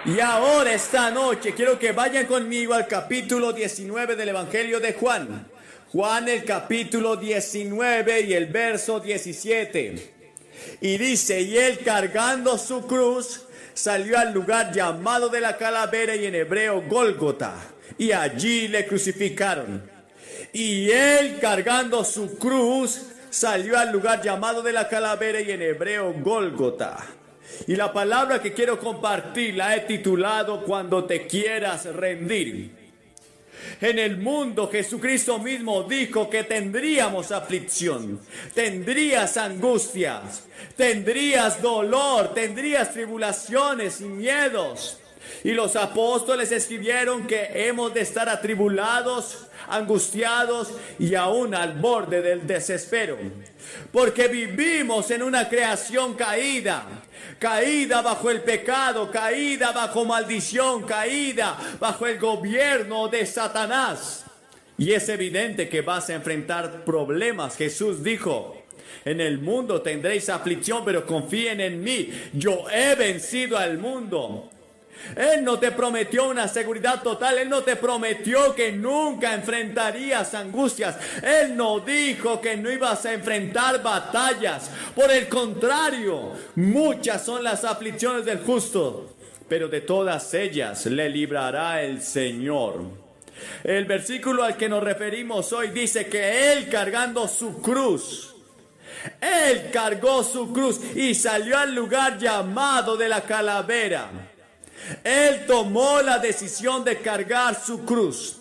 Y ahora esta noche quiero que vayan conmigo al capítulo 19 del Evangelio de Juan. Juan el capítulo 19 y el verso 17. Y dice, y él cargando su cruz salió al lugar llamado de la calavera y en hebreo Gólgota. Y allí le crucificaron. Y él cargando su cruz salió al lugar llamado de la calavera y en hebreo Gólgota. Y la palabra que quiero compartir la he titulado Cuando te quieras rendir. En el mundo Jesucristo mismo dijo que tendríamos aflicción, tendrías angustias, tendrías dolor, tendrías tribulaciones y miedos. Y los apóstoles escribieron que hemos de estar atribulados, angustiados y aún al borde del desespero. Porque vivimos en una creación caída, caída bajo el pecado, caída bajo maldición, caída bajo el gobierno de Satanás. Y es evidente que vas a enfrentar problemas. Jesús dijo, en el mundo tendréis aflicción, pero confíen en mí, yo he vencido al mundo. Él no te prometió una seguridad total. Él no te prometió que nunca enfrentarías angustias. Él no dijo que no ibas a enfrentar batallas. Por el contrario, muchas son las aflicciones del justo, pero de todas ellas le librará el Señor. El versículo al que nos referimos hoy dice que Él cargando su cruz, Él cargó su cruz y salió al lugar llamado de la calavera. Él tomó la decisión de cargar su cruz.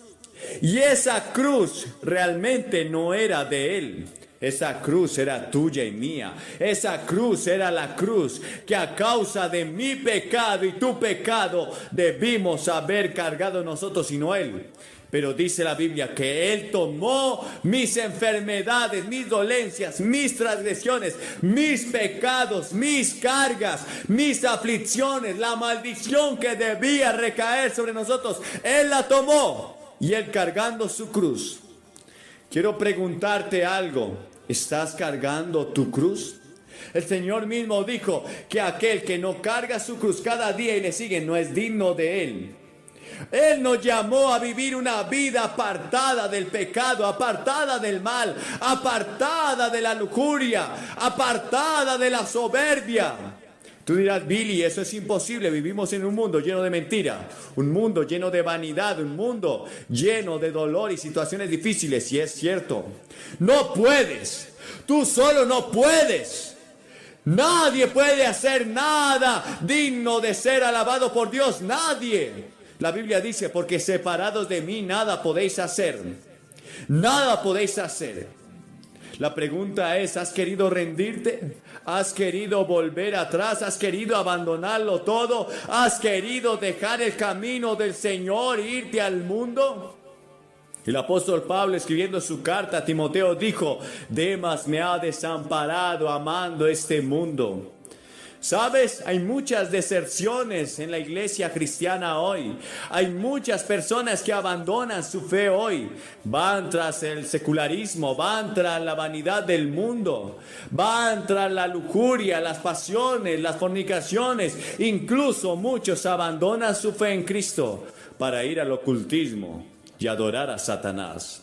Y esa cruz realmente no era de Él. Esa cruz era tuya y mía. Esa cruz era la cruz que a causa de mi pecado y tu pecado debimos haber cargado nosotros y no Él. Pero dice la Biblia que Él tomó mis enfermedades, mis dolencias, mis transgresiones, mis pecados, mis cargas, mis aflicciones, la maldición que debía recaer sobre nosotros. Él la tomó y Él cargando su cruz. Quiero preguntarte algo. ¿Estás cargando tu cruz? El Señor mismo dijo que aquel que no carga su cruz cada día y le sigue no es digno de Él. Él nos llamó a vivir una vida apartada del pecado, apartada del mal, apartada de la lujuria, apartada de la soberbia. Tú dirás, Billy, eso es imposible. Vivimos en un mundo lleno de mentira, un mundo lleno de vanidad, un mundo lleno de dolor y situaciones difíciles. Y es cierto, no puedes, tú solo no puedes. Nadie puede hacer nada digno de ser alabado por Dios, nadie. La Biblia dice, porque separados de mí nada podéis hacer. Nada podéis hacer. La pregunta es, ¿has querido rendirte? ¿Has querido volver atrás? ¿Has querido abandonarlo todo? ¿Has querido dejar el camino del Señor e irte al mundo? El apóstol Pablo, escribiendo su carta a Timoteo, dijo, Demas me ha desamparado amando este mundo. ¿Sabes? Hay muchas deserciones en la iglesia cristiana hoy. Hay muchas personas que abandonan su fe hoy. Van tras el secularismo, van tras la vanidad del mundo, van tras la lujuria, las pasiones, las fornicaciones. Incluso muchos abandonan su fe en Cristo para ir al ocultismo y adorar a Satanás.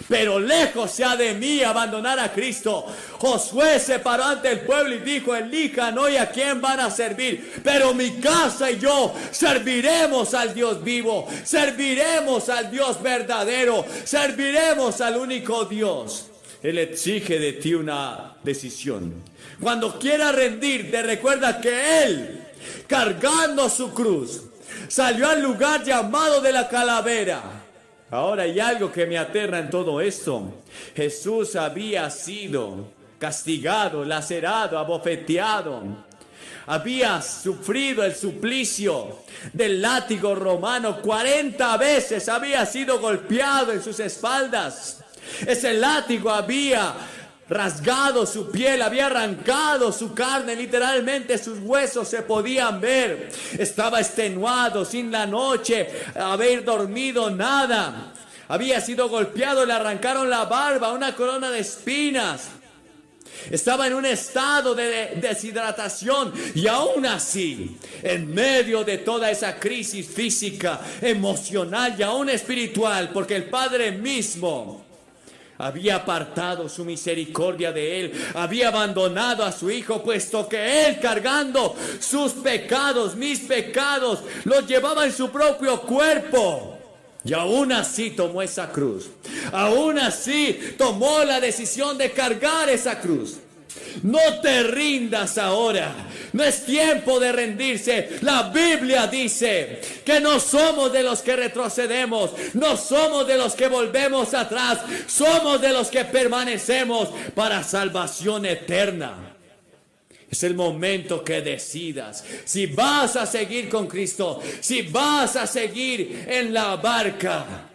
Pero lejos sea de mí abandonar a Cristo. Josué se paró ante el pueblo y dijo, elijan hoy a quién van a servir, pero mi casa y yo serviremos al Dios vivo, serviremos al Dios verdadero, serviremos al único Dios. Él exige de ti una decisión. Cuando quieras rendirte, recuerda que Él, cargando su cruz, salió al lugar llamado de la calavera. Ahora hay algo que me aterra en todo esto. Jesús había sido castigado, lacerado, abofeteado. Había sufrido el suplicio del látigo romano. 40 veces había sido golpeado en sus espaldas. Ese látigo había rasgado su piel, había arrancado su carne, literalmente sus huesos se podían ver. Estaba extenuado, sin la noche haber dormido nada. Había sido golpeado, le arrancaron la barba, una corona de espinas. Estaba en un estado de deshidratación y aún así, en medio de toda esa crisis física, emocional y aún espiritual, porque el Padre mismo había apartado su misericordia de él, había abandonado a su hijo, puesto que él, cargando sus pecados, mis pecados, los llevaba en su propio cuerpo. Y aún así tomó esa cruz. Aún así tomó la decisión de cargar esa cruz. No te rindas ahora. No es tiempo de rendirse. La Biblia dice que no somos de los que retrocedemos. No somos de los que volvemos atrás. Somos de los que permanecemos para salvación eterna. Es el momento que decidas si vas a seguir con Cristo, si vas a seguir en la barca.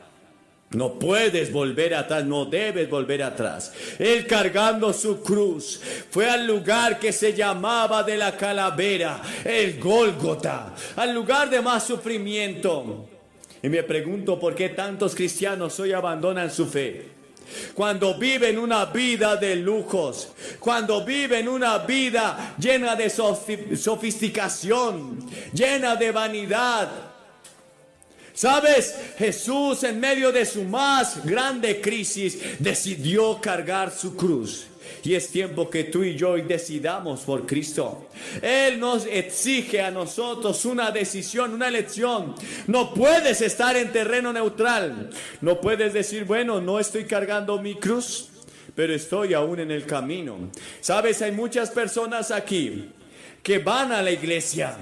No puedes volver atrás, no debes volver atrás. Él, cargando su cruz, fue al lugar que se llamaba de la calavera, el Gólgota, al lugar de más sufrimiento. Y me pregunto por qué tantos cristianos hoy abandonan su fe. Cuando viven una vida de lujos, cuando viven una vida llena de sofisticación, llena de vanidad. ¿Sabes? Jesús, en medio de su más grande crisis, decidió cargar su cruz. Y es tiempo que tú y yo decidamos por Cristo. Él nos exige a nosotros una decisión, una elección. No puedes estar en terreno neutral. No puedes decir, bueno, no estoy cargando mi cruz, pero estoy aún en el camino. Sabes, hay muchas personas aquí que van a la iglesia.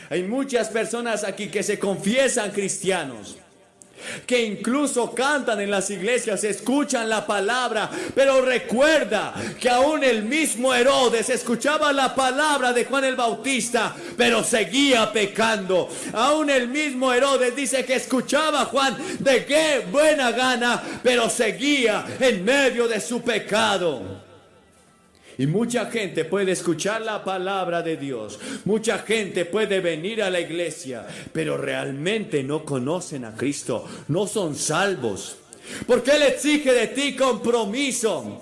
Hay muchas personas aquí que se confiesan cristianos, que incluso cantan en las iglesias, escuchan la palabra, pero recuerda que aún el mismo Herodes escuchaba la palabra de Juan el Bautista, pero seguía pecando. Aún el mismo Herodes dice que escuchaba a Juan de qué buena gana, pero seguía en medio de su pecado. Y mucha gente puede escuchar la palabra de Dios, mucha gente puede venir a la iglesia, pero realmente no conocen a Cristo, no son salvos. Porque Él exige de ti compromiso.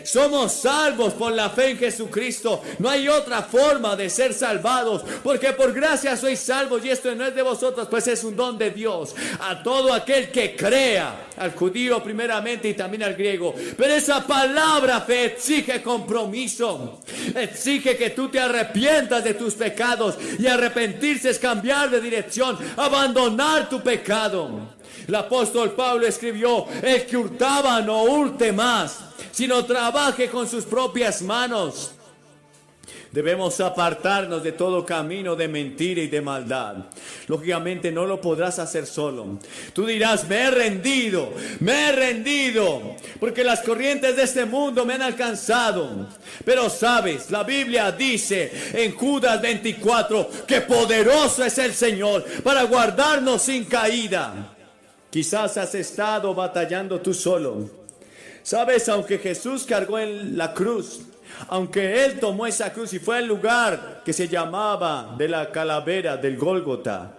Somos salvos por la fe en Jesucristo. No hay otra forma de ser salvados, porque por gracia sois salvos, y esto no es de vosotros, pues es un don de Dios a todo aquel que crea, al judío primeramente y también al griego. Pero esa palabra fe exige compromiso, exige que tú te arrepientas de tus pecados, y arrepentirse es cambiar de dirección, abandonar tu pecado. El apóstol Pablo escribió: el que hurtaba no hurte más, sino trabaje con sus propias manos. Debemos apartarnos de todo camino de mentira y de maldad. Lógicamente no lo podrás hacer solo. Tú dirás: me he rendido, porque las corrientes de este mundo me han alcanzado. Pero sabes, la Biblia dice en Judas 24 que poderoso es el Señor para guardarnos sin caída. Quizás has estado batallando tú solo. Sabes, aunque Jesús cargó en la cruz, aunque Él tomó esa cruz y fue al lugar que se llamaba de la calavera del Gólgota,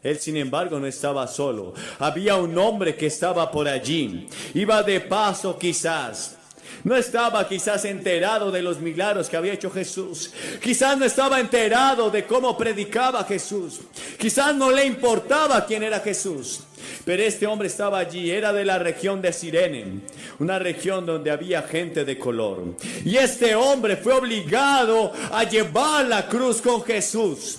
Él sin embargo no estaba solo. Había un hombre que estaba por allí. Iba de paso quizás. No estaba quizás enterado de los milagros que había hecho Jesús. Quizás no estaba enterado de cómo predicaba Jesús. Quizás no le importaba quién era Jesús. Pero este hombre estaba allí, era de la región de Cirene, una región donde había gente de color. Y este hombre fue obligado a llevar la cruz con Jesús.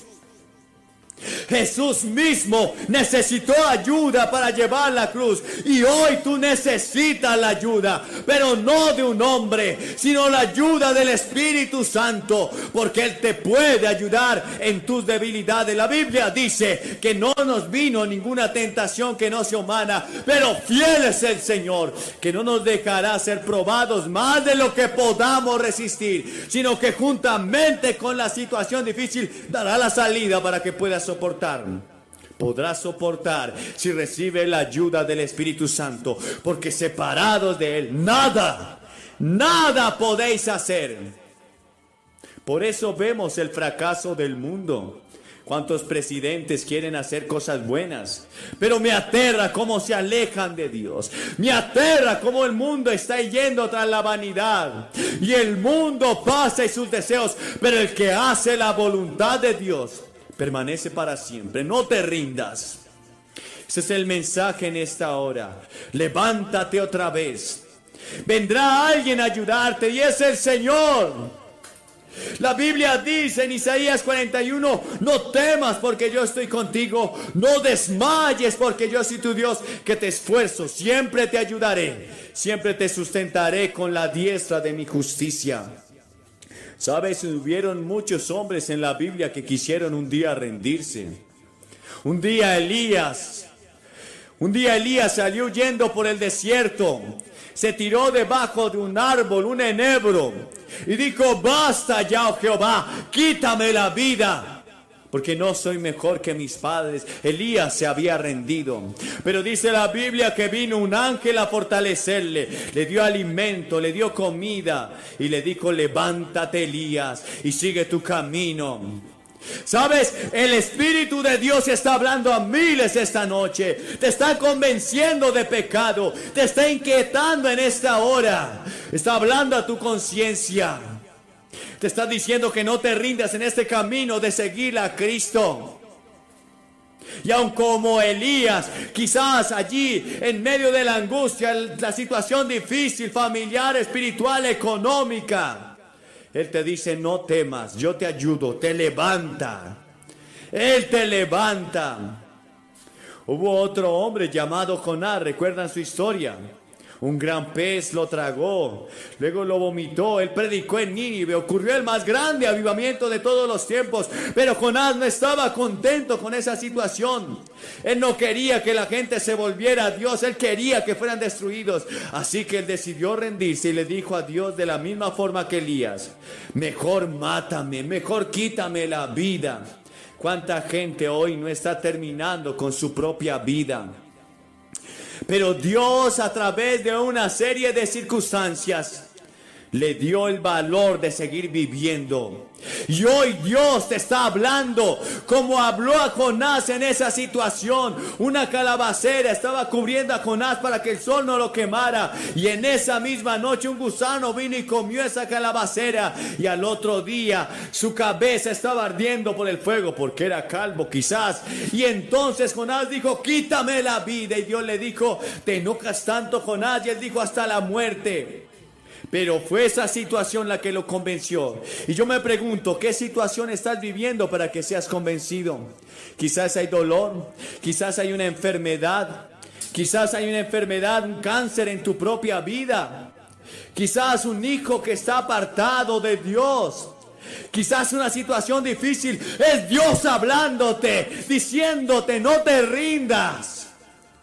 Jesús mismo necesitó ayuda para llevar la cruz, y hoy tú necesitas la ayuda, pero no de un hombre, sino la ayuda del Espíritu Santo, porque Él te puede ayudar en tus debilidades. La Biblia dice que no nos vino ninguna tentación que no sea humana, pero fiel es el Señor, que no nos dejará ser probados más de lo que podamos resistir, sino que juntamente con la situación difícil dará la salida para que puedas soportar. Podrás soportar si recibe la ayuda del Espíritu Santo, porque separados de Él nada podéis hacer. Por eso vemos el fracaso del mundo. ¿Cuántos presidentes quieren hacer cosas buenas? Pero me aterra cómo se alejan de Dios. Me aterra cómo el mundo está yendo tras la vanidad. Y el mundo pasa y sus deseos. Pero el que hace la voluntad de Dios permanece para siempre. No te rindas. Ese es el mensaje en esta hora. Levántate otra vez. Vendrá alguien a ayudarte y es el Señor. La Biblia dice en Isaías 41, no temas porque yo estoy contigo, no desmayes porque yo soy tu Dios, que te esfuerzo, siempre te ayudaré, siempre te sustentaré con la diestra de mi justicia. ¿Sabes? Hubieron muchos hombres en la Biblia que quisieron un día rendirse. Un día Elías salió huyendo por el desierto. Se tiró debajo de un árbol, un enebro, y dijo, basta ya, oh Jehová, quítame la vida, porque no soy mejor que mis padres. Elías se había rendido, pero dice la Biblia que vino un ángel a fortalecerle, le dio alimento, le dio comida, y le dijo, levántate Elías, y sigue tu camino. ¿Sabes? El Espíritu de Dios está hablando a miles esta noche. Te está convenciendo de pecado. Te está inquietando en esta hora. Está hablando a tu conciencia. Te está diciendo que no te rindas en este camino de seguir a Cristo. Y aun como Elías, quizás allí en medio de la angustia, la situación difícil, familiar, espiritual, económica, Él te dice, no temas, yo te ayudo, te levanta. Él te levanta. Hubo otro hombre llamado Jonás, ¿recuerdan su historia? Un gran pez lo tragó, luego lo vomitó. Él predicó en Nínive, ocurrió el más grande avivamiento de todos los tiempos. Pero Jonás no estaba contento con esa situación. Él no quería que la gente se volviera a Dios, él quería que fueran destruidos. Así que él decidió rendirse y le dijo a Dios de la misma forma que Elías, mejor mátame, mejor quítame la vida. ¿Cuánta gente hoy no está terminando con su propia vida? Pero Dios, a través de una serie de circunstancias, le dio el valor de seguir viviendo. Y hoy Dios te está hablando como habló a Jonás en esa situación. Una calabacera estaba cubriendo a Jonás para que el sol no lo quemara. Y en esa misma noche un gusano vino y comió esa calabacera. Y al otro día su cabeza estaba ardiendo por el fuego, porque era calvo quizás. Y entonces Jonás dijo, quítame la vida. Y Dios le dijo, te enojas tanto, Jonás. Y él dijo, hasta la muerte. Pero fue esa situación la que lo convenció. Y yo me pregunto, ¿qué situación estás viviendo para que seas convencido? Quizás hay dolor, quizás hay una enfermedad, un cáncer en tu propia vida. Quizás un hijo que está apartado de Dios. Quizás una situación difícil. Es Dios hablándote, diciéndote, no te rindas.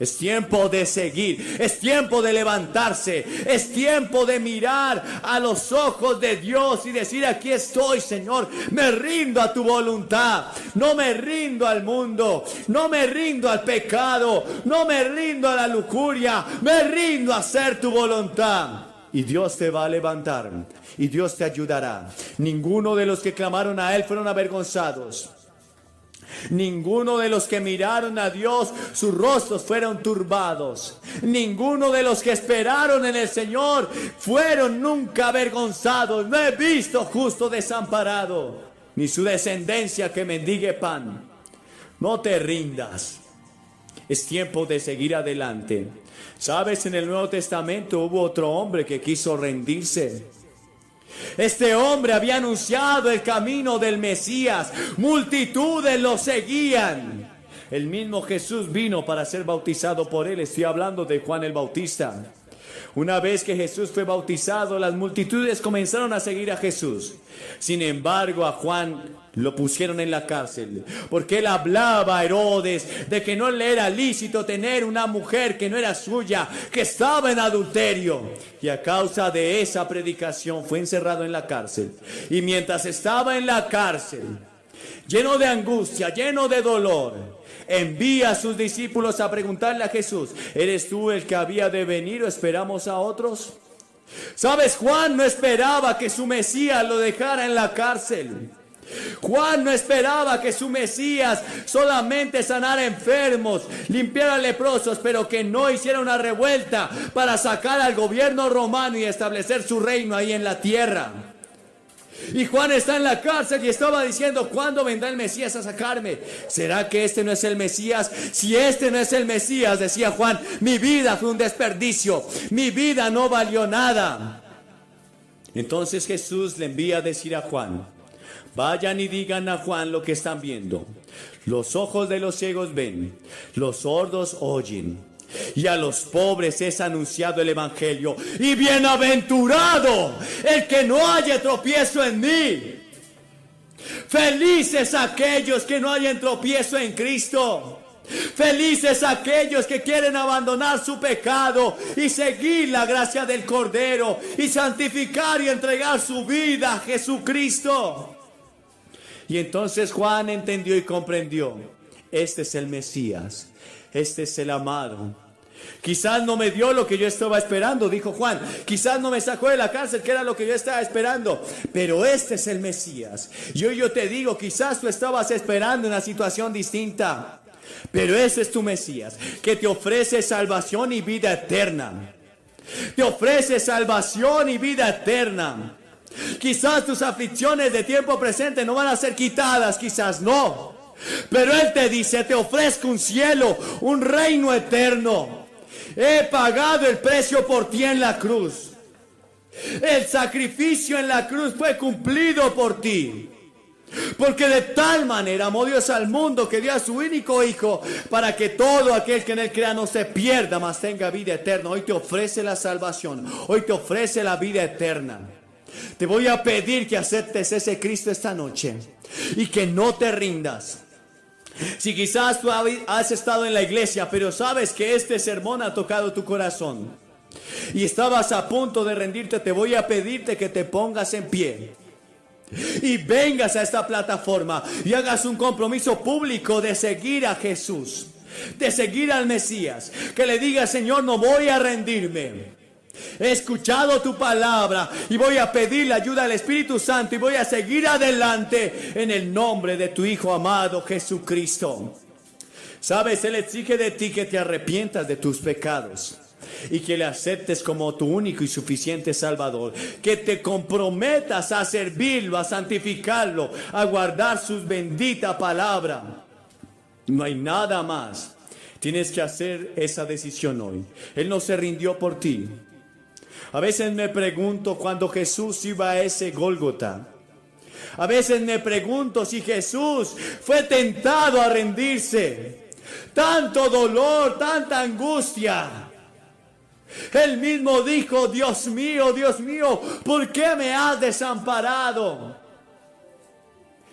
Es tiempo de seguir, es tiempo de levantarse, es tiempo de mirar a los ojos de Dios y decir, aquí estoy, Señor, me rindo a tu voluntad, no me rindo al mundo, no me rindo al pecado, no me rindo a la lujuria, me rindo a hacer tu voluntad. Y Dios te va a levantar y Dios te ayudará. Ninguno de los que clamaron a Él fueron avergonzados. Ninguno de los que miraron a Dios, sus rostros fueron turbados. Ninguno de los que esperaron en el Señor fueron nunca avergonzados. No he visto justo desamparado, ni su descendencia que mendigue pan. No te rindas. Es tiempo de seguir adelante. ¿Sabes? En el Nuevo Testamento hubo otro hombre que quiso rendirse. Este hombre había anunciado el camino del Mesías. Multitudes lo seguían. El mismo Jesús vino para ser bautizado por él. Estoy hablando de Juan el Bautista. Una vez que Jesús fue bautizado, las multitudes comenzaron a seguir a Jesús. Sin embargo, a Juan lo pusieron en la cárcel, porque él hablaba a Herodes de que no le era lícito tener una mujer que no era suya, que estaba en adulterio. Y a causa de esa predicación fue encerrado en la cárcel. Y mientras estaba en la cárcel, lleno de angustia, lleno de dolor, envía a sus discípulos a preguntarle a Jesús, ¿eres tú el que había de venir o esperamos a otros? ¿Sabes? Juan no esperaba que su Mesías lo dejara en la cárcel. Juan no esperaba que su Mesías solamente sanara enfermos, limpiara leprosos, pero que no hiciera una revuelta para sacar al gobierno romano y establecer su reino ahí en la tierra. Y Juan está en la cárcel y estaba diciendo: ¿cuándo vendrá el Mesías a sacarme? ¿Será que este no es el Mesías? Si este no es el Mesías, decía Juan, mi vida fue un desperdicio, mi vida no valió nada. Entonces Jesús le envía a decir a Juan: vayan y digan a Juan lo que están viendo. Los ojos de los ciegos ven, los sordos oyen, y a los pobres es anunciado el evangelio. Y bienaventurado el que no haya tropiezo en mí. Felices aquellos que no hayan tropiezo en Cristo. Felices aquellos que quieren abandonar su pecado y seguir la gracia del Cordero y santificar y entregar su vida a Jesucristo. Y entonces Juan entendió y comprendió: este es el Mesías, este es el amado. Quizás no me dio lo que yo estaba esperando, dijo Juan. Quizás no me sacó de la cárcel, que era lo que yo estaba esperando. Pero este es el Mesías. Y hoy yo te digo, quizás tú estabas esperando una situación distinta, pero ese es tu Mesías, que te ofrece salvación y vida eterna. Te ofrece salvación y vida eterna. Quizás tus aflicciones de tiempo presente no van a ser quitadas, quizás no. Pero Él te dice: te ofrezco un cielo, un reino eterno. He pagado el precio por ti en la cruz. El sacrificio en la cruz fue cumplido por ti. Porque de tal manera amó Dios al mundo que dio a su único Hijo, para que todo aquel que en Él crea no se pierda, mas tenga vida eterna. Hoy te ofrece la salvación, hoy te ofrece la vida eterna. Te voy a pedir que aceptes ese Cristo esta noche y que no te rindas. Si quizás tú has estado en la iglesia, pero sabes que este sermón ha tocado tu corazón y estabas a punto de rendirte, te voy a pedirte que te pongas en pie y vengas a esta plataforma y hagas un compromiso público de seguir a Jesús, de seguir al Mesías. Que le digas: Señor, no voy a rendirme. He escuchado tu palabra y voy a pedir la ayuda del Espíritu Santo y voy a seguir adelante en el nombre de tu Hijo amado Jesucristo. Sabes, Él exige de ti que te arrepientas de tus pecados y que le aceptes como tu único y suficiente Salvador. Que te comprometas a servirlo, a santificarlo, a guardar su bendita palabra. No hay nada más. Tienes que hacer esa decisión hoy. Él no se rindió por ti. A veces me pregunto, cuando Jesús iba a ese Gólgota, a veces me pregunto si Jesús fue tentado a rendirse. Tanto dolor, tanta angustia. Él mismo dijo: Dios mío, ¿por qué me has desamparado?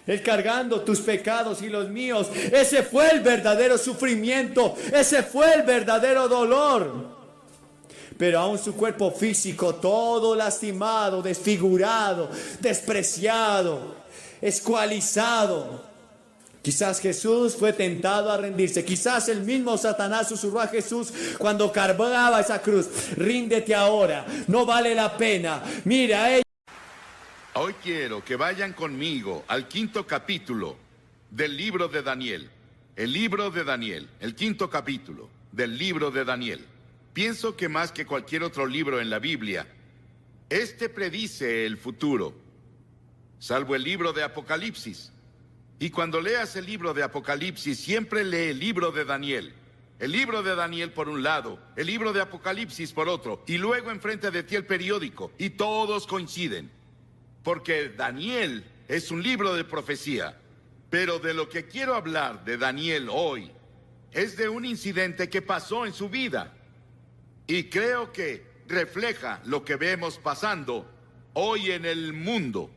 Él cargando tus pecados y los míos. Ese fue el verdadero sufrimiento, ese fue el verdadero dolor. Pero aún su cuerpo físico todo lastimado, desfigurado, despreciado, escualizado. Quizás Jesús fue tentado a rendirse. Quizás el mismo Satanás susurró a Jesús cuando cargaba esa cruz: ríndete ahora, no vale la pena. Mira, hoy quiero que vayan conmigo al 5.º capítulo del libro de Daniel. El libro de Daniel, el 5.º capítulo del libro de Daniel. Pienso que más que cualquier otro libro en la Biblia, este predice el futuro, salvo el libro de Apocalipsis. Y cuando leas el libro de Apocalipsis, siempre lee el libro de Daniel. El libro de Daniel por un lado, el libro de Apocalipsis por otro, y luego enfrente de ti el periódico, y todos coinciden. Porque Daniel es un libro de profecía. Pero de lo que quiero hablar de Daniel hoy es de un incidente que pasó en su vida. Y creo que refleja lo que vemos pasando hoy en el mundo.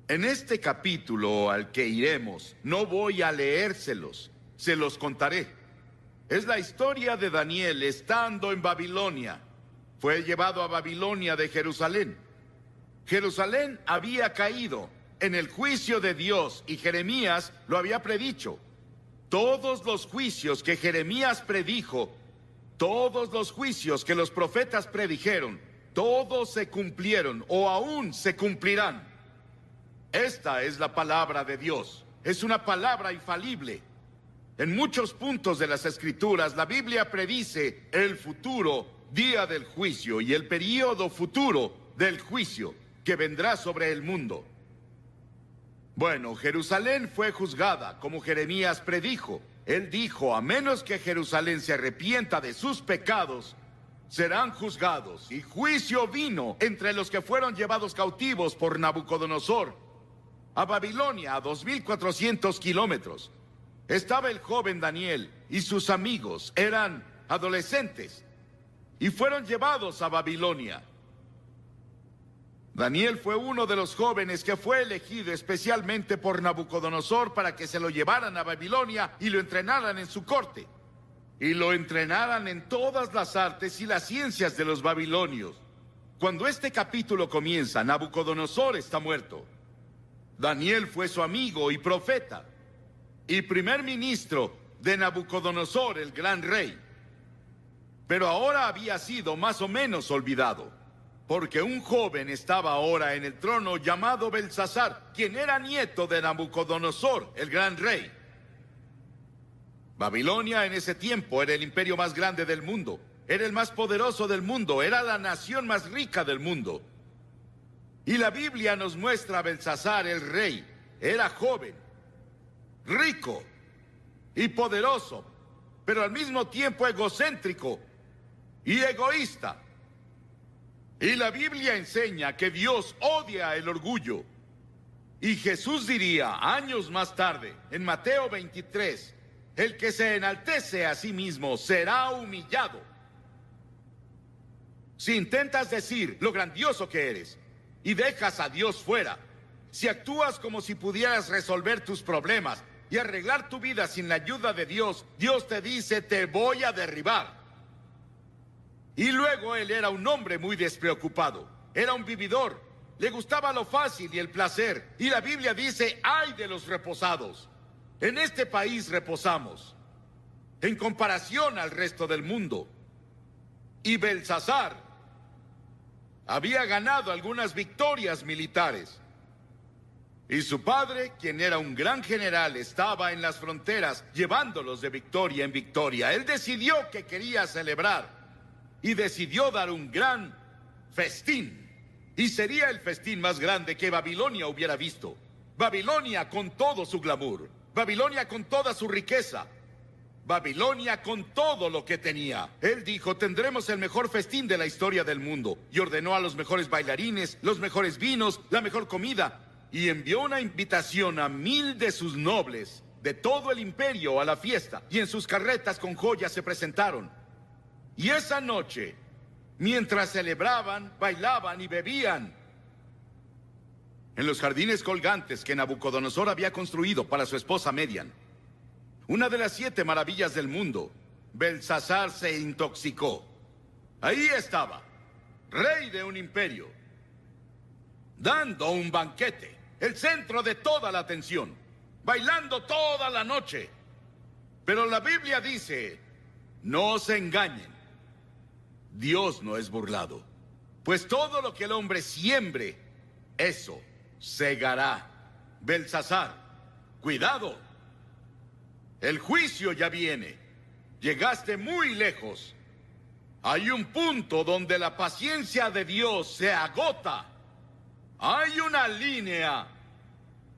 En este capítulo al que iremos, no voy a leérselos, se los contaré. Es la historia de Daniel estando en Babilonia. Fue llevado a Babilonia de Jerusalén. Jerusalén había caído en el juicio de Dios y Jeremías lo había predicho. Todos los juicios que Jeremías predijo, todos los juicios que los profetas predijeron, todos se cumplieron o aún se cumplirán. Esta es la palabra de Dios. Es una palabra infalible. En muchos puntos de las Escrituras, la Biblia predice el futuro día del juicio y el período futuro del juicio que vendrá sobre el mundo. Bueno, Jerusalén fue juzgada, como Jeremías predijo. Él dijo, a menos que Jerusalén se arrepienta de sus pecados, serán juzgados. Y juicio vino entre los que fueron llevados cautivos por Nabucodonosor a Babilonia, a 2.400 kilómetros. Estaba el joven Daniel y sus amigos, eran adolescentes, y fueron llevados a Babilonia. Daniel fue uno de los jóvenes que fue elegido especialmente por Nabucodonosor para que se lo llevaran a Babilonia y lo entrenaran en su corte. Y lo entrenaran en todas las artes y las ciencias de los babilonios. Cuando este capítulo comienza, Nabucodonosor está muerto. Daniel fue su amigo y profeta, y primer ministro de Nabucodonosor, el gran rey. Pero ahora había sido más o menos olvidado, porque un joven estaba ahora en el trono llamado Belsasar, quien era nieto de Nabucodonosor, el gran rey. Babilonia en ese tiempo era el imperio más grande del mundo, era el más poderoso del mundo, era la nación más rica del mundo. Y la Biblia nos muestra a Belsasar, el rey, era joven, rico y poderoso, pero al mismo tiempo egocéntrico y egoísta. Y la Biblia enseña que Dios odia el orgullo. Y Jesús diría años más tarde, en Mateo 23, el que se enaltece a sí mismo será humillado. Si intentas decir lo grandioso que eres y dejas a Dios fuera, si actúas como si pudieras resolver tus problemas y arreglar tu vida sin la ayuda de Dios, Dios te dice, te voy a derribar. Y luego él era un hombre muy despreocupado, era un vividor, le gustaba lo fácil y el placer. Y la Biblia dice, ay de los reposados. En este país reposamos, en comparación al resto del mundo. Y Belsasar había ganado algunas victorias militares. Y su padre, quien era un gran general, estaba en las fronteras llevándolos de victoria en victoria. Él decidió que quería celebrar y decidió dar un gran festín. Y sería el festín más grande que Babilonia hubiera visto. Babilonia con todo su glamour, Babilonia con toda su riqueza, Babilonia con todo lo que tenía. Él dijo, tendremos el mejor festín de la historia del mundo. Y ordenó a los mejores bailarines, los mejores vinos, la mejor comida. Y envió una invitación a 1000 de sus nobles de todo el imperio a la fiesta. Y en sus carretas con joyas se presentaron. Y esa noche, mientras celebraban, bailaban y bebían, en los jardines colgantes que Nabucodonosor había construido para su esposa Median, una de las 7 maravillas del mundo, Belsasar se intoxicó. Ahí estaba, rey de un imperio, dando un banquete, el centro de toda la atención, bailando toda la noche. Pero la Biblia dice, no se engañen, Dios no es burlado, pues todo lo que el hombre siembre, eso segará. Belsasar, cuidado. El juicio ya viene. Llegaste muy lejos. Hay un punto donde la paciencia de Dios se agota. Hay una línea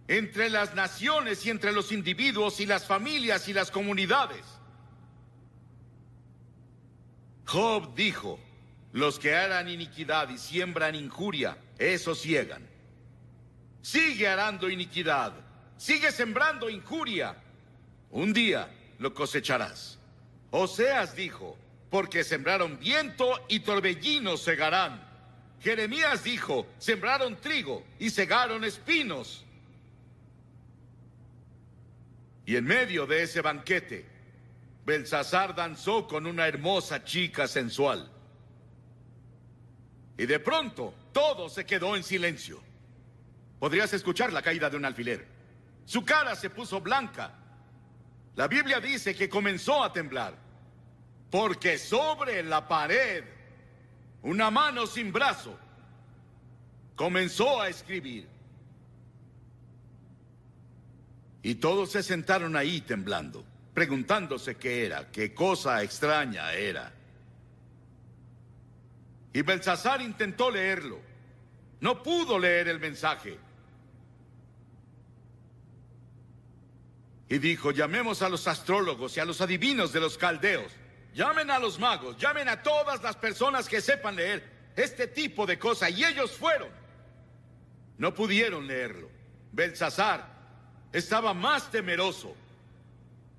entre las naciones y entre los individuos y las familias y las comunidades. Job dijo, los que harán iniquidad y siembran injuria, esos ciegan. Sigue arando iniquidad, sigue sembrando injuria. Un día lo cosecharás. Oseas dijo, porque sembraron viento y torbellinos segarán. Jeremías dijo, sembraron trigo y segaron espinos. Y en medio de ese banquete, Belsasar danzó con una hermosa chica sensual. Y de pronto, todo se quedó en silencio. Podrías escuchar la caída de un alfiler. Su cara se puso blanca. La Biblia dice que comenzó a temblar, porque sobre la pared, una mano sin brazo comenzó a escribir. Y todos se sentaron ahí temblando, preguntándose qué era, qué cosa extraña era. Y Belsasar intentó leerlo. No pudo leer el mensaje. Y dijo, llamemos a los astrólogos y a los adivinos de los caldeos. Llamen a los magos, llamen a todas las personas que sepan leer este tipo de cosas. Y ellos fueron. No pudieron leerlo. Belsasar estaba más temeroso.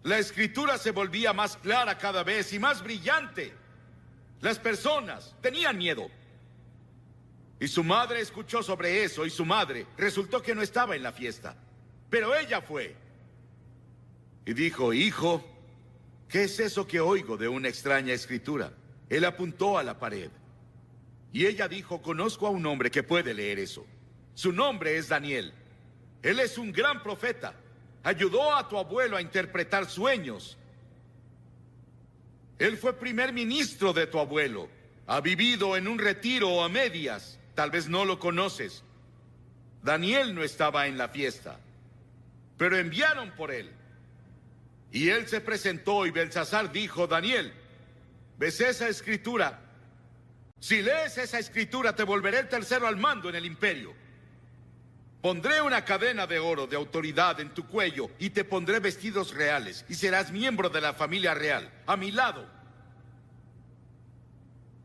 La escritura se volvía más clara cada vez y más brillante. Las personas tenían miedo. Y su madre escuchó sobre eso y su madre resultó que no estaba en la fiesta. Pero ella fue. Y dijo, hijo, ¿qué es eso que oigo de una extraña escritura? Él apuntó a la pared. Y ella dijo, conozco a un hombre que puede leer eso. Su nombre es Daniel. Él es un gran profeta. Ayudó a tu abuelo a interpretar sueños. Él fue primer ministro de tu abuelo. Ha vivido en un retiro a medias. Tal vez no lo conoces. Daniel no estaba en la fiesta, pero enviaron por él. Y él se presentó y Belsasar dijo, Daniel, ¿ves esa escritura? Si lees esa escritura, te volveré el tercero al mando en el imperio. Pondré una cadena de oro de autoridad en tu cuello y te pondré vestidos reales y serás miembro de la familia real, a mi lado.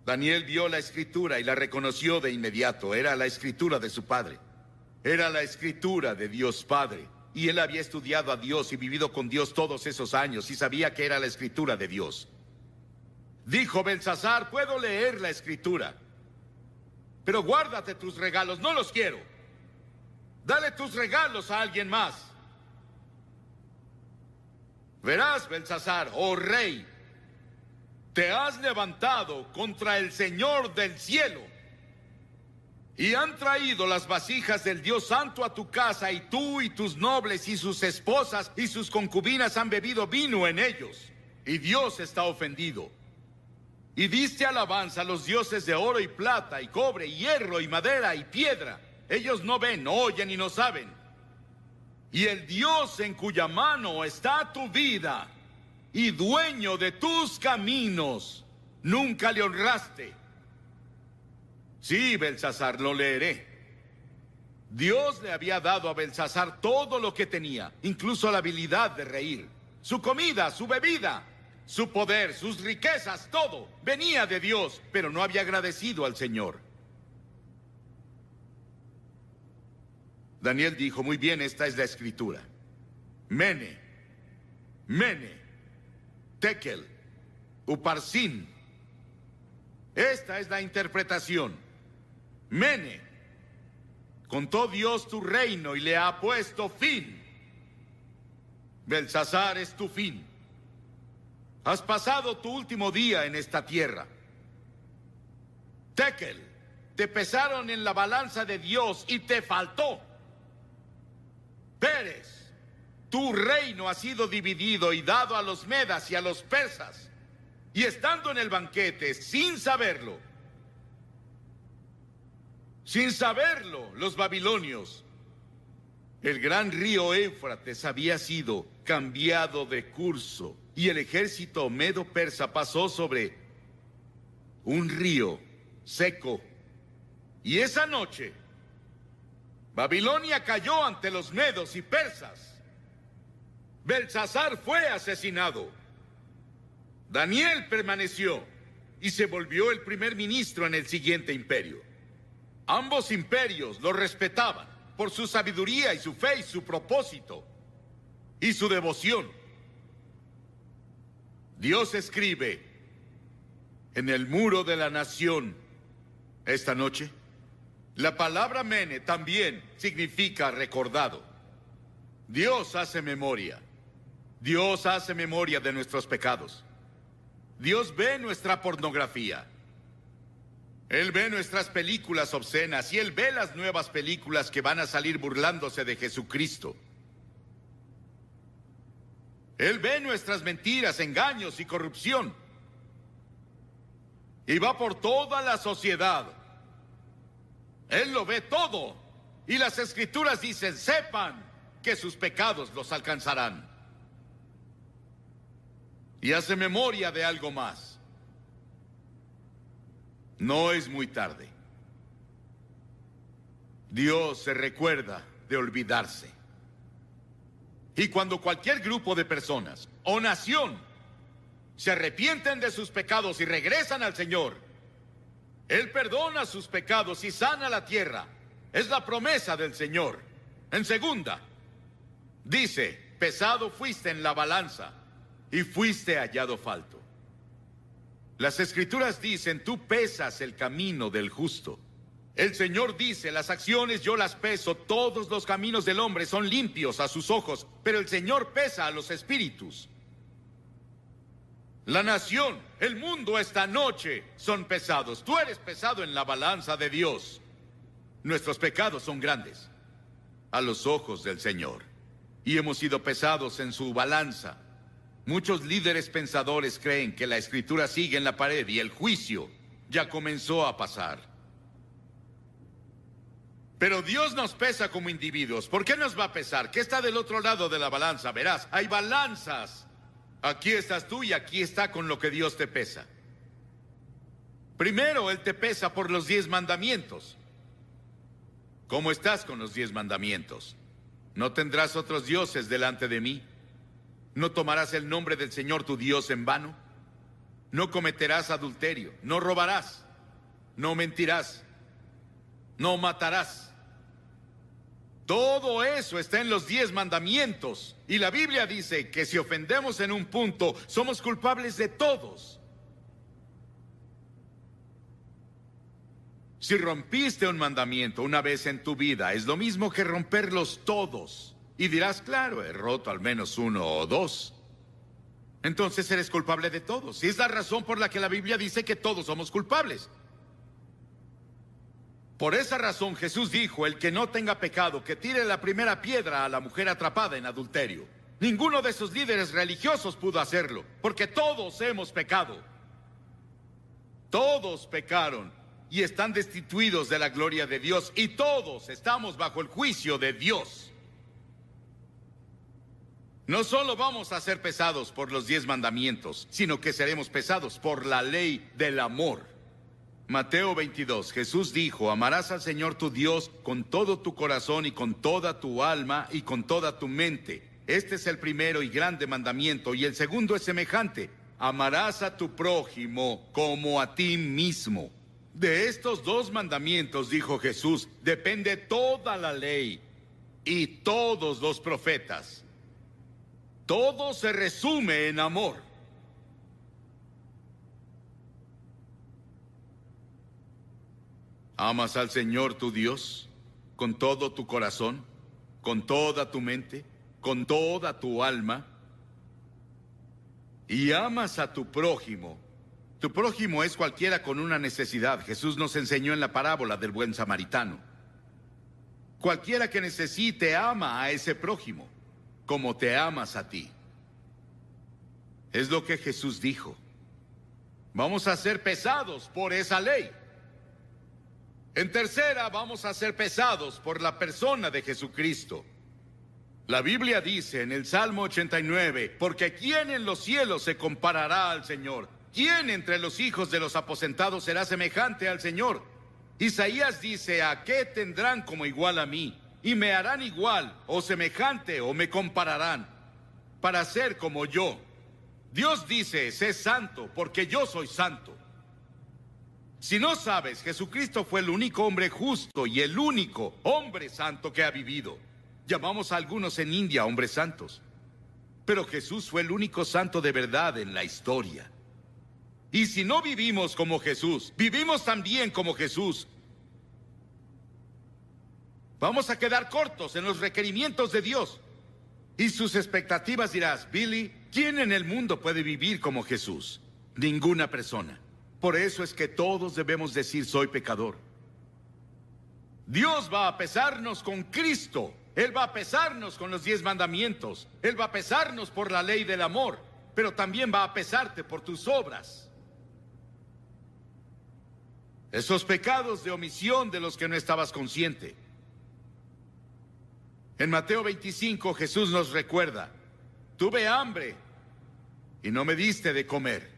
Daniel vio la escritura y la reconoció de inmediato. Era la escritura de su padre. Era la escritura de Dios Padre. Y él había estudiado a Dios y vivido con Dios todos esos años y sabía que era la escritura de Dios. Dijo Belsasar, puedo leer la escritura, pero guárdate tus regalos, no los quiero. Dale tus regalos a alguien más. Verás, Belsasar, oh rey, te has levantado contra el Señor del cielo y han traído las vasijas del Dios Santo a tu casa y tú y tus nobles y sus esposas y sus concubinas han bebido vino en ellos. Y Dios está ofendido. Y diste alabanza a los dioses de oro y plata y cobre y hierro y madera y piedra. Ellos no ven, no oyen y no saben. Y el Dios en cuya mano está tu vida y dueño de tus caminos, nunca le honraste. Sí, Belsasar, lo leeré. Dios le había dado a Belsasar todo lo que tenía, incluso la habilidad de reír. Su comida, su bebida, su poder, sus riquezas, todo venía de Dios, pero no había agradecido al Señor. Daniel dijo, muy bien, esta es la escritura. Mene, Tekel, Uparsin. Esta es la interpretación. Mene, contó Dios tu reino y le ha puesto fin. Belsasar es tu fin. Has pasado tu último día en esta tierra. Tekel, te pesaron en la balanza de Dios y te faltó. Pérez, tu reino ha sido dividido y dado a los medas y a los persas. Y estando en el banquete, sin saberlo, los babilonios, el gran río Éufrates había sido cambiado de curso y el ejército medo-persa pasó sobre un río seco. Y esa noche, Babilonia cayó ante los medos y persas. Belsasar fue asesinado. Daniel permaneció y se volvió el primer ministro en el siguiente imperio. Ambos imperios lo respetaban por su sabiduría y su fe y su propósito y su devoción. Dios escribe en el muro de la nación esta noche. La palabra mene también significa recordado. Dios hace memoria. Dios hace memoria de nuestros pecados. Dios ve nuestra pornografía. Él ve nuestras películas obscenas y Él ve las nuevas películas que van a salir burlándose de Jesucristo. Él ve nuestras mentiras, engaños y corrupción. Y va por toda la sociedad. Él lo ve todo. Y las escrituras dicen, sepan que sus pecados los alcanzarán. Y hace memoria de algo más. No es muy tarde. Dios se recuerda de olvidarse. Y cuando cualquier grupo de personas o nación se arrepienten de sus pecados y regresan al Señor, Él perdona sus pecados y sana la tierra. Es la promesa del Señor. En segunda, dice, pesado fuiste en la balanza y fuiste hallado falto. Las Escrituras dicen, tú pesas el camino del justo. El Señor dice, las acciones yo las peso, todos los caminos del hombre son limpios a sus ojos, pero el Señor pesa a los espíritus. La nación, el mundo esta noche son pesados. Tú eres pesado en la balanza de Dios. Nuestros pecados son grandes a los ojos del Señor y hemos sido pesados en su balanza. Muchos líderes pensadores creen que la Escritura sigue en la pared y el juicio ya comenzó a pasar. Pero Dios nos pesa como individuos. ¿Por qué nos va a pesar? ¿Qué está del otro lado de la balanza? Verás, hay balanzas. Aquí estás tú y aquí está con lo que Dios te pesa. Primero, Él te pesa por los 10 mandamientos. ¿Cómo estás con los 10 mandamientos? No tendrás otros dioses delante de mí. No tomarás el nombre del Señor tu Dios en vano. No cometerás adulterio. No robarás. No mentirás. No matarás. Todo eso está en los 10 mandamientos. Y la Biblia dice que si ofendemos en un punto, somos culpables de todos. Si rompiste un mandamiento una vez en tu vida, es lo mismo que romperlos todos. Y dirás, claro, he roto al menos 1 o 2. Entonces eres culpable de todos. Y es la razón por la que la Biblia dice que todos somos culpables. Por esa razón Jesús dijo, el que no tenga pecado, que tire la primera piedra a la mujer atrapada en adulterio. Ninguno de esos líderes religiosos pudo hacerlo, porque todos hemos pecado. Todos pecaron y están destituidos de la gloria de Dios, y todos estamos bajo el juicio de Dios. No solo vamos a ser pesados por los 10 mandamientos, sino que seremos pesados por la ley del amor. Mateo 22, Jesús dijo, amarás al Señor tu Dios con todo tu corazón y con toda tu alma y con toda tu mente. Este es el primero y grande mandamiento, y el segundo es semejante. Amarás a tu prójimo como a ti mismo. De estos 2 mandamientos, dijo Jesús, depende toda la ley y todos los profetas. Todo se resume en amor. ¿Amas al Señor tu Dios con todo tu corazón, con toda tu mente, con toda tu alma? Y amas a tu prójimo. Tu prójimo es cualquiera con una necesidad. Jesús nos enseñó en la parábola del buen samaritano. Cualquiera que necesite ama a ese prójimo, como te amas a ti. Es lo que Jesús dijo. Vamos a ser pesados por esa ley. En tercera, vamos a ser pesados por la persona de Jesucristo. La Biblia dice en el Salmo 89, porque ¿quién en los cielos se comparará al Señor? ¿Quién entre los hijos de los aposentados será semejante al Señor? Isaías dice, ¿a qué tendrán como igual a mí? Y me harán igual, o semejante, o me compararán, para ser como yo. Dios dice, sé santo, porque yo soy santo. Si no sabes, Jesucristo fue el único hombre justo y el único hombre santo que ha vivido. Llamamos a algunos en India hombres santos. Pero Jesús fue el único santo de verdad en la historia. Y si no vivimos como Jesús, vivimos también como Jesús, vamos a quedar cortos en los requerimientos de Dios. Y sus expectativas dirás, Billy, ¿quién en el mundo puede vivir como Jesús? Ninguna persona. Por eso es que todos debemos decir, soy pecador. Dios va a pesarnos con Cristo. Él va a pesarnos con los 10 mandamientos. Él va a pesarnos por la ley del amor. Pero también va a pesarte por tus obras. Esos pecados de omisión de los que no estabas consciente. En Mateo 25 Jesús nos recuerda: tuve hambre y no me diste de comer.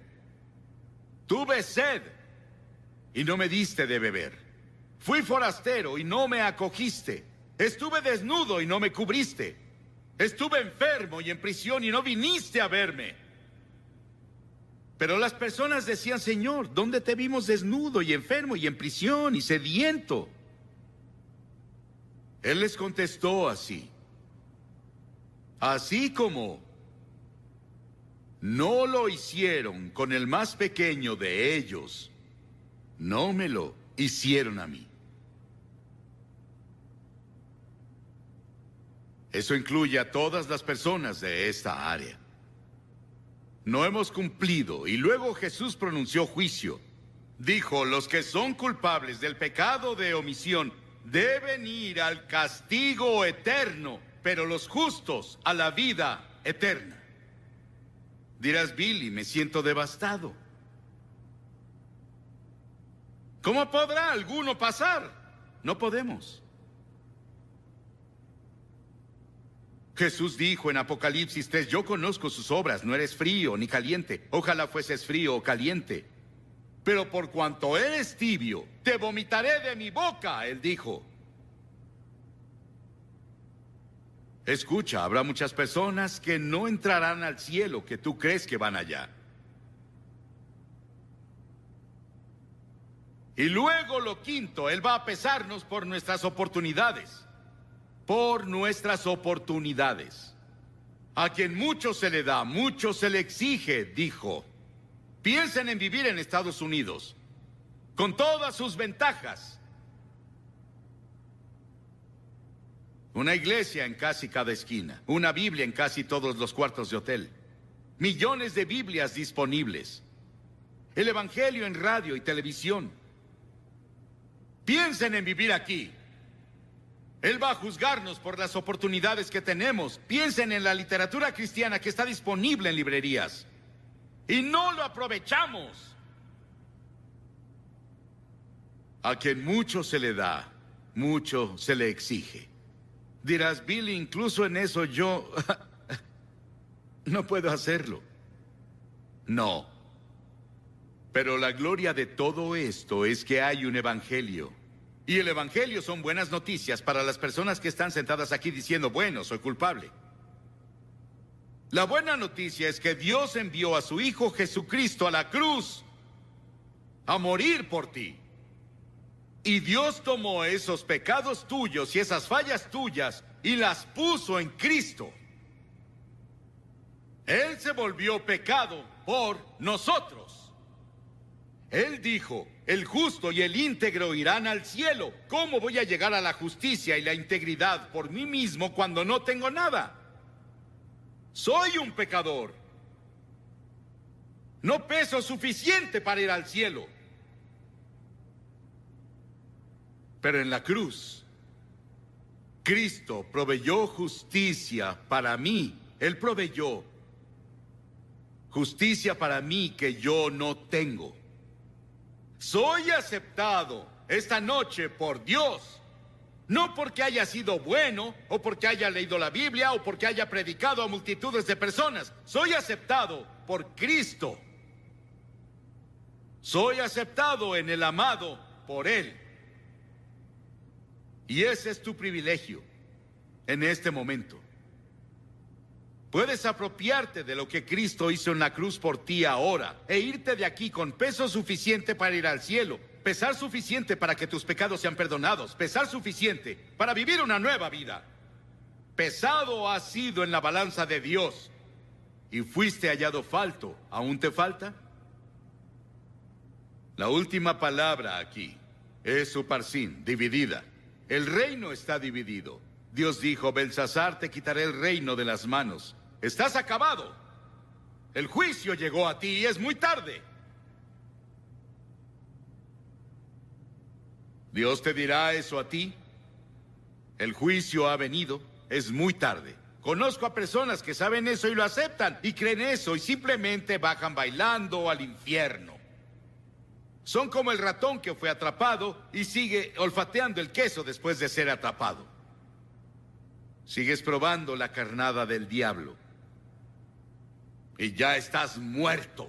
Tuve sed y no me diste de beber. Fui forastero y no me acogiste. Estuve desnudo y no me cubriste. Estuve enfermo y en prisión y no viniste a verme. Pero las personas decían: Señor, ¿dónde te vimos desnudo y enfermo y en prisión y sediento? Él les contestó así: así como no lo hicieron con el más pequeño de ellos, no me lo hicieron a mí. Eso incluye a todas las personas de esta área. No hemos cumplido, y luego Jesús pronunció juicio. Dijo: los que son culpables del pecado de omisión deben ir al castigo eterno, pero los justos a la vida eterna. Dirás: Billy, me siento devastado. ¿Cómo podrá alguno pasar? No podemos. Jesús dijo en Apocalipsis 3: yo conozco sus obras, no eres frío ni caliente. Ojalá fueses frío o caliente. Pero por cuanto eres tibio, te vomitaré de mi boca, él dijo. Escucha, habrá muchas personas que no entrarán al cielo que tú crees que van allá. Y luego lo quinto, él va a pesarnos por nuestras oportunidades. Por nuestras oportunidades. A quien mucho se le da, mucho se le exige, dijo. Piensen en vivir en Estados Unidos, con todas sus ventajas. Una iglesia en casi cada esquina, una Biblia en casi todos los cuartos de hotel, millones de Biblias disponibles, el Evangelio en radio y televisión. Piensen en vivir aquí. Él va a juzgarnos por las oportunidades que tenemos. Piensen en la literatura cristiana que está disponible en librerías. Y no lo aprovechamos. A quien mucho se le da, mucho se le exige. Dirás: Billy, incluso en eso yo no puedo hacerlo. No. Pero la gloria de todo esto es que hay un evangelio. Y el evangelio son buenas noticias para las personas que están sentadas aquí diciendo: bueno, soy culpable. La buena noticia es que Dios envió a su Hijo Jesucristo a la cruz a morir por ti. Y Dios tomó esos pecados tuyos y esas fallas tuyas y las puso en Cristo. Él se volvió pecado por nosotros. Él dijo: el justo y el íntegro irán al cielo. ¿Cómo voy a llegar a la justicia y la integridad por mí mismo cuando no tengo nada? Soy un pecador. No peso suficiente para ir al cielo. Pero en la cruz, Cristo proveyó justicia para mí. Él proveyó justicia para mí que yo no tengo. Soy aceptado esta noche por Dios, no porque haya sido bueno, o porque haya leído la Biblia, o porque haya predicado a multitudes de personas. Soy aceptado por Cristo. Soy aceptado en el amado por Él. Y ese es tu privilegio en este momento. Puedes apropiarte de lo que Cristo hizo en la cruz por ti ahora e irte de aquí con peso suficiente para ir al cielo, pesar suficiente para que tus pecados sean perdonados, pesar suficiente para vivir una nueva vida. Pesado has sido en la balanza de Dios y fuiste hallado falto. ¿Aún te falta? La última palabra aquí es Uparsin, dividida. El reino está dividido. Dios dijo: Belsasar, te quitaré el reino de las manos. Estás acabado. El juicio llegó a ti y es muy tarde. Dios te dirá eso a ti. El juicio ha venido, es muy tarde. Conozco a personas que saben eso y lo aceptan y creen eso y simplemente bajan bailando al infierno. Son como el ratón que fue atrapado y sigue olfateando el queso después de ser atrapado. Sigues probando la carnada del diablo. Y ya estás muerto.